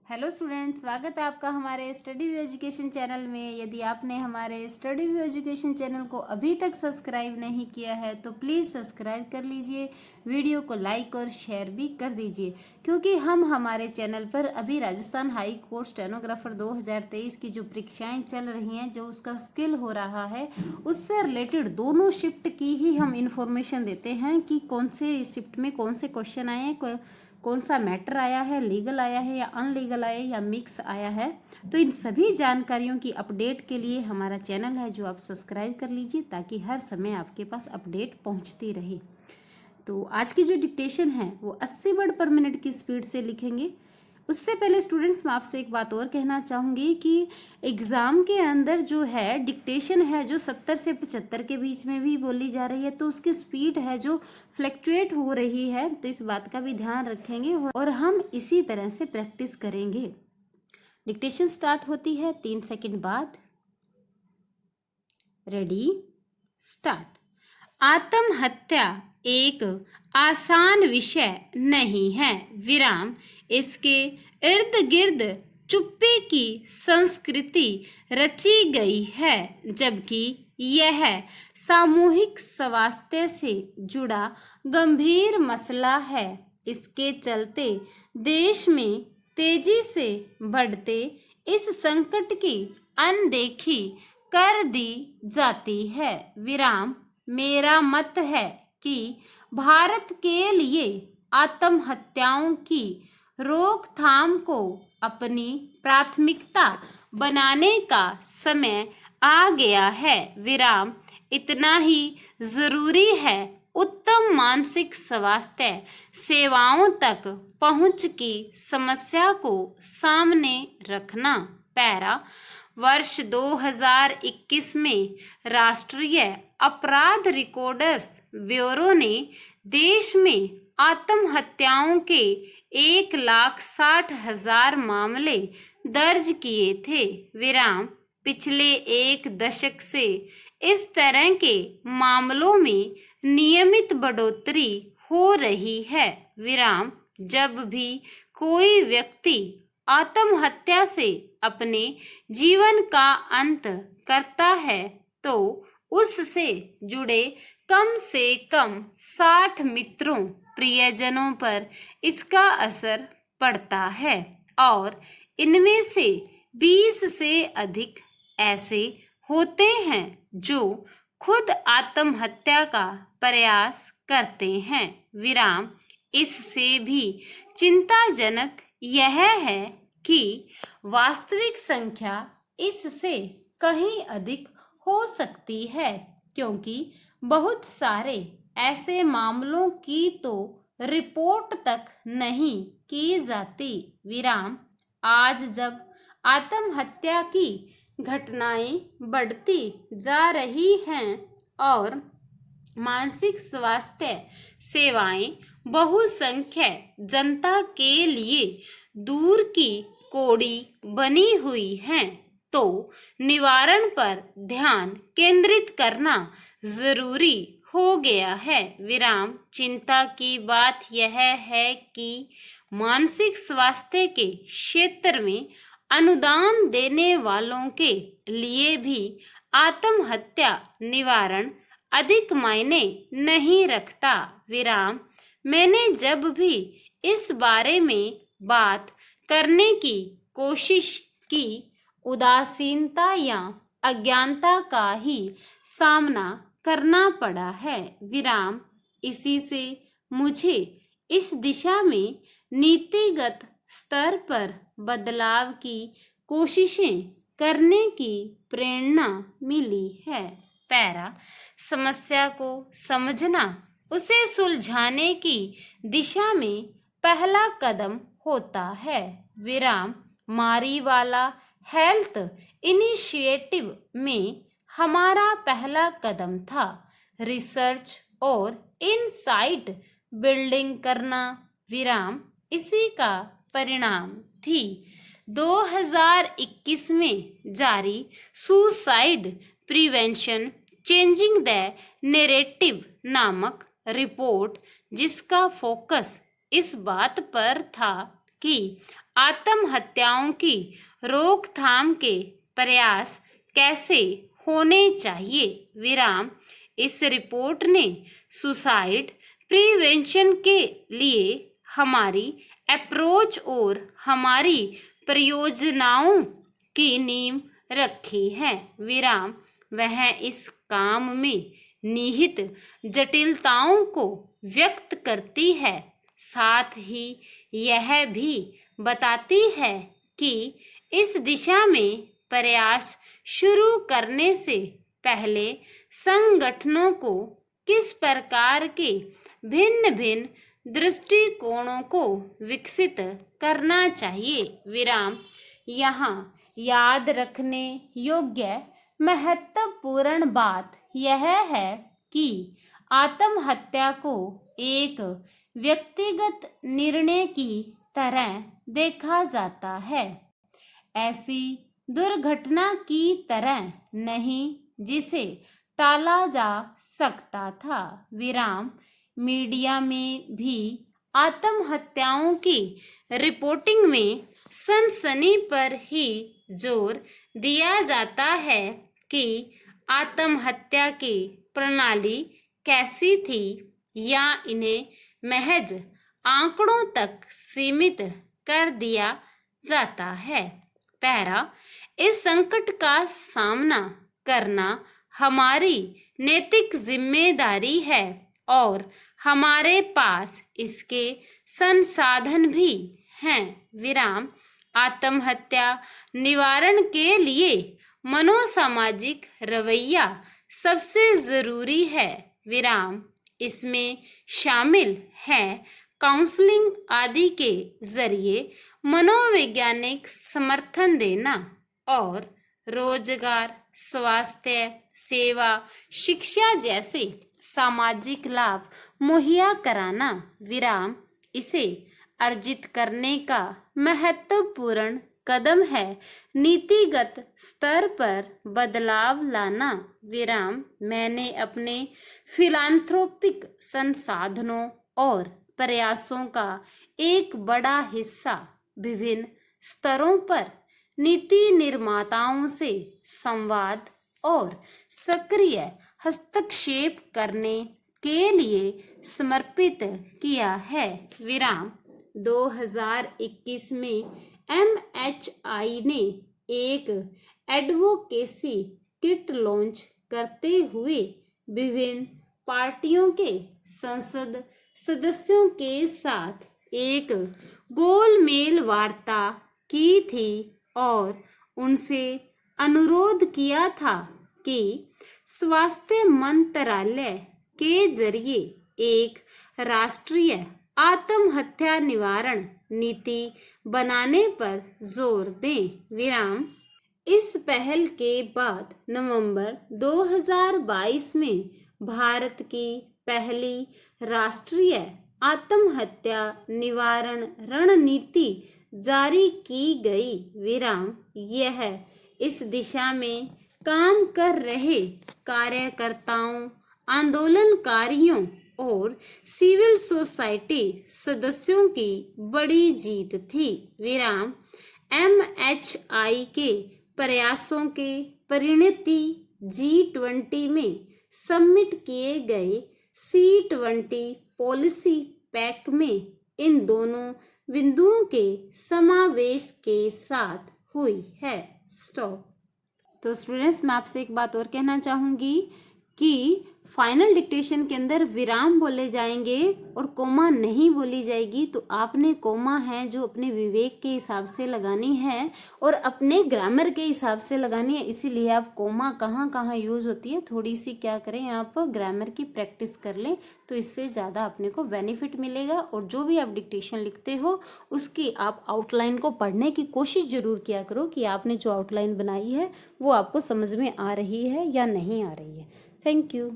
Hello students, स्वागत है आपका हमारे स्टडी व्यू एजुकेशन चैनल में। यदि आपने हमारे स्टडी व्यू एजुकेशन चैनल को अभी तक सब्सक्राइब नहीं किया है तो प्लीज़ सब्सक्राइब कर लीजिए, वीडियो को लाइक और शेयर भी कर दीजिए, क्योंकि हम हमारे चैनल पर अभी राजस्थान हाई कोर्ट स्टेनोग्राफर 2023 की जो परीक्षाएं चल रही हैं, जो उसका स्किल हो रहा है, उससे रिलेटेड दोनों शिफ्ट की ही हम इंफॉर्मेशन देते हैं कि कौन से शिफ्ट में कौन से क्वेश्चन आए हैं, कौन सा मैटर आया है, लीगल आया है या अनलीगल आया है या मिक्स आया है। तो इन सभी जानकारियों की अपडेट के लिए हमारा चैनल है जो आप सब्सक्राइब कर लीजिए, ताकि हर समय आपके पास अपडेट पहुंचती रहे। तो आज की जो डिक्टेशन है वो 80 वर्ड पर मिनट की स्पीड से लिखेंगे। उससे पहले स्टूडेंट्स, मैं आपसे एक बात और कहना चाहूँगी कि एग्ज़ाम के अंदर जो है डिक्टेशन है जो 70 से 75 के बीच में भी बोली जा रही है, तो उसकी स्पीड है जो फ्लक्चुएट हो रही है, तो इस बात का भी ध्यान रखेंगे और हम इसी तरह से प्रैक्टिस करेंगे। डिक्टेशन स्टार्ट होती है 3 सेकंड बाद। Ready, start. आत्महत्या एक आसान विषय नहीं है, विराम। इसके इर्द गिर्द चुप्पी की संस्कृति रची गई है, जबकि यह सामूहिक स्वास्थ्य से जुड़ा गंभीर मसला है। इसके चलते देश में तेजी से बढ़ते इस संकट की अनदेखी कर दी जाती है, विराम। मेरा मत है कि भारत के लिए आत्महत्याओं की रोकथाम को अपनी प्राथमिकता बनाने का समय आ गया है, विराम। इतना ही जरूरी है उत्तम मानसिक स्वास्थ्य सेवाओं तक पहुंच की समस्या को सामने रखना। पैरा। वर्ष 2021 में राष्ट्रीय अपराध रिकॉर्डर्स ब्यूरो ने देश में आत्महत्याओं के 1,60,000 मामले दर्ज किए थे, विराम। पिछले एक दशक से इस तरह के मामलों में नियमित बढ़ोतरी हो रही है, विराम। जब भी कोई व्यक्ति आत्महत्या से अपने जीवन का अंत करता है तो उससे जुड़े कम से कम 60 मित्रों, प्रियजनों पर इसका असर पड़ता है, और इनमें से 20 से अधिक ऐसे होते हैं जो खुद आत्महत्या का प्रयास करते हैं, विराम। इससे भी चिंताजनक यह है कि वास्तविक संख्या इससे कहीं अधिक हो सकती है, क्योंकि बहुत सारे ऐसे मामलों की तो रिपोर्ट तक नहीं की जाती, विराम। आज जब आत्महत्या की घटनाएं बढ़ती जा रही हैं और मानसिक स्वास्थ्य सेवाएं बहुसंख्यक जनता के लिए दूर की कौड़ी बनी हुई हैं, तो निवारण पर ध्यान केंद्रित करना जरूरी हो गया है, विराम। चिंता की बात यह है कि मानसिक स्वास्थ्य के क्षेत्र में अनुदान देने वालों के लिए भी आत्महत्या निवारण अधिक मायने नहीं रखता, विराम। मैंने जब भी इस बारे में बात करने की कोशिश की, उदासीनता या अज्ञानता का ही सामना करना पड़ा है, विराम। इसी से मुझे इस दिशा में नीतिगत स्तर पर बदलाव की कोशिशें करने की प्रेरणा मिली है। पैरा। समस्या को समझना उसे सुलझाने की दिशा में पहला कदम होता है, विराम। मारीवाला हेल्थ इनिशिएटिव में हमारा पहला कदम था रिसर्च और इनसाइट बिल्डिंग करना, विराम। इसी का परिणाम थी 2021 में जारी suicide prevention changing the narrative नामक रिपोर्ट, जिसका फोकस इस बात पर था कि आत्महत्याओं की रोकथाम के प्रयास कैसे होने चाहिए विराम। इस रिपोर्ट ने सुसाइड प्रिवेंशन के लिए हमारी अप्रोच और हमारी परियोजनाओं की नींव रखी है विराम। वह इस काम में निहित जटिलताओं को व्यक्त करती है, साथ ही यह भी बताती है कि इस दिशा में प्रयास शुरू करने से पहले संगठनों को किस प्रकार के भिन्न भिन्न दृष्टिकोणों को विकसित करना चाहिए विराम। यहाँ याद रखने योग्य महत्वपूर्ण बात यह है कि आत्महत्या को एक व्यक्तिगत निर्णय की तरह देखा जाता है, ऐसी दुर्घटना की तरह नहीं जिसे टाला जा सकता था विराम। मीडिया में भी आत्महत्याओं की रिपोर्टिंग में सनसनी पर ही जोर दिया जाता है कि आत्महत्या की प्रणाली कैसी थी या इन्हें महज आंकड़ों तक सीमित कर दिया जाता है। पैरा, इस संकट का सामना करना हमारी नैतिक जिम्मेदारी है और हमारे पास इसके संसाधन भी हैं विराम। आत्महत्या निवारण के लिए मनोसामाजिक रवैया सबसे जरूरी है विराम। इसमें शामिल है काउंसलिंग आदि के जरिए मनोवैज्ञानिक समर्थन देना और रोजगार, स्वास्थ्य सेवा, शिक्षा जैसे सामाजिक लाभ मुहैया कराना विराम। इसे अर्जित करने का महत्वपूर्ण कदम है नीतिगत स्तर पर बदलाव लाना विराम। मैंने अपने फिलान्थ्रोपिक संसाधनों और प्रयासों का एक बड़ा हिस्सा विभिन्न स्तरों पर नीति निर्माताओं से संवाद और सक्रिय हस्तक्षेप करने के लिए समर्पित किया है विराम। 2021 में MHI ने एक एडवोकेसी किट लॉन्च करते हुए विभिन्न पार्टियों के संसद सदस्यों के साथ एक गोलमेल वार्ता की थी और उनसे अनुरोध किया था कि स्वास्थ्य मंत्रालय के जरिए एक राष्ट्रीय आत्महत्या निवारण नीति बनाने पर जोर दें विराम। इस पहल के बाद नवंबर 2022 में भारत की पहली राष्ट्रीय आत्महत्या निवारण रणनीति जारी की गई विराम। यह इस दिशा में काम कर रहे कार्यकर्ताओं, आंदोलनकारियों और सिविल सोसाइटी सदस्यों की बड़ी जीत थी विराम। MHI के प्रयासों के परिणति G20 में सबमिट किए गए C20 पॉलिसी पैक में इन दोनों बिंदुओं के समावेश के साथ हुई है। स्टॉप। तो स्टूडेंट्स, मैं आपसे एक बात और कहना चाहूँगी कि फाइनल डिक्टेशन के अंदर विराम बोले जाएंगे और कोमा नहीं बोली जाएगी। तो आपने कोमा है जो अपने विवेक के हिसाब से लगानी है और अपने ग्रामर के हिसाब से लगानी है, इसीलिए आप कोमा कहाँ कहाँ यूज़ होती है थोड़ी सी क्या करें, आप ग्रामर की प्रैक्टिस कर लें, तो इससे ज़्यादा अपने को बेनिफिट मिलेगा। और जो भी आप डिक्टेशन लिखते हो उसकी आप आउटलाइन को पढ़ने की कोशिश ज़रूर किया करो कि आपने जो आउटलाइन बनाई है वो आपको समझ में आ रही है या नहीं आ रही है। Thank you.